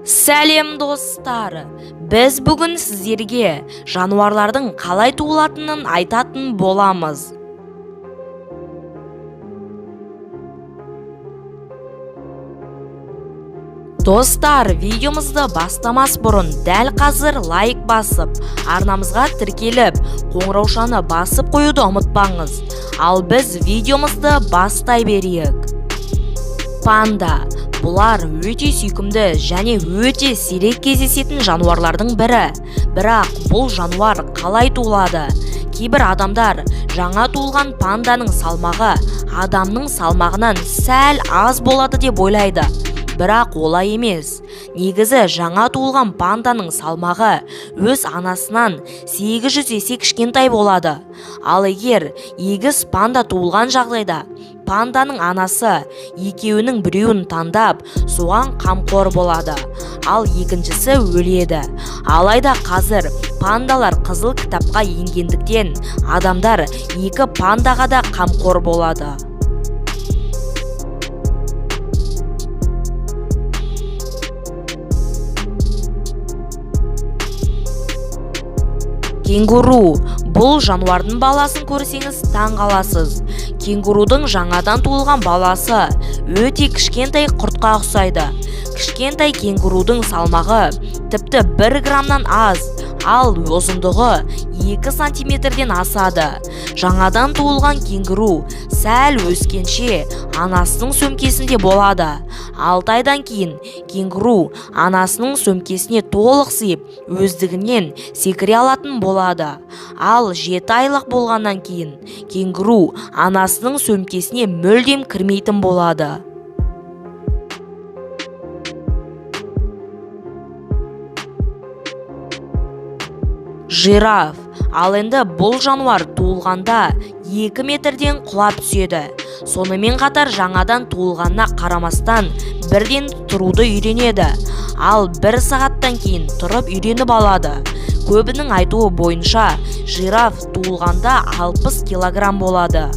Сәлем достар, біз бүгін сіздерге жануарлардың қалай туылатынын айтатын боламыз. Достар, видеомызды бастамас бұрын дәл қазір лайк басып, арнамызға тіркеліп, қоңыраушаны басып қоюды ұмытпаңыз. Ал біз видеомызды бастай берейік. Панда. Бұлар өте сүйкімді және өте сирек кездесетін жануарлардың бірі. Бірақ бұл жануар қалай туылады? Кейбір адамдар жаңа туылған панданың салмағы адамның салмағынан сәл аз болады деп ойлайды. Бірақ олай емес. Негізі жаңа туылған панданың салмағы өз анасынан 800 есе кішкентай болады. Ал егер егіз панда туылған жағдайда, панданың анасы екеуінің біреуін таңдап, соған қамқор болады. Ал екіншісі өледі. Алайда қазір пандалар қызыл кітапқа енгендіктен, адамдар екі пандаға да қамқор болады. Кенгуру. Бұл жануардың баласын көрсеңіз таң қаласыз. Кенгурудың жаңадан туылған баласы өте кішкентай құртқа ұқсайды. Кішкентай кенгурудың салмағы тіпті 1 граммнан аз, ал ұзындығы 2 сантиметрден асады. Жаңадан туылған кенгуру сәл өскенше анасының сөмкесінде болады. 6 айдан кейін кенгуру анасының сөмкесіне толық сыйып, өздігінен секіре алатын болады. Ал 7 айлық болғаннан кейін кенгуру анасының сөмкесіне мүлдем кірмейтін болады. Жираф. Ал енді бұл жануар туылғанда 2 метрден құлап түседі. Сонымен қатар жаңадан туылғанына қарамастан бірден тұруды үйренеді. Ал 1 сағаттан кейін тұрып үйреніп алады. Көбінің айтуы бойынша жираф туылғанда 60 килограмм болады.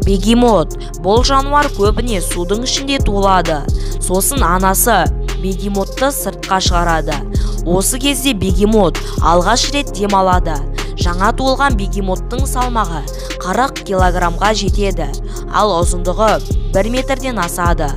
Бегемот. Бұл жануар көбіне судың ішінде туылады. Сосын анасы бегемотты сыртқа шығарады. Осы кезде бегемот алғаш рет демалады. Жаңа туылған бегемоттың салмағы 40 килограммға жетеді, ал ұзындығы 1 метрден асады.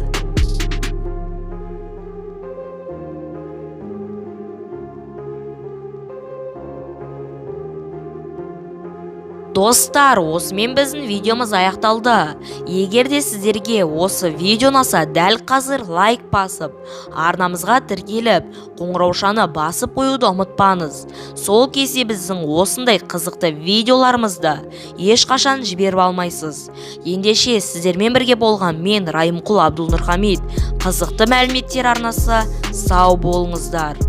Достар, осымен біздің видеомыз аяқталды. Егер де сіздерге осы видео ұнаса, дәл қазір лайк басып, арнамызға тіркеліп, қоңыраушаны басып қоюды ұмытпаңыз. Сол кезде біздің осындай қызықты видеоларымызды ешқашан жіберіп алмайсыз. Ендеше сіздермен бірге болған мен Райымқұл Абдулнұрхамит. Қызықты мәліметтер арнасы, сау болыңыздар.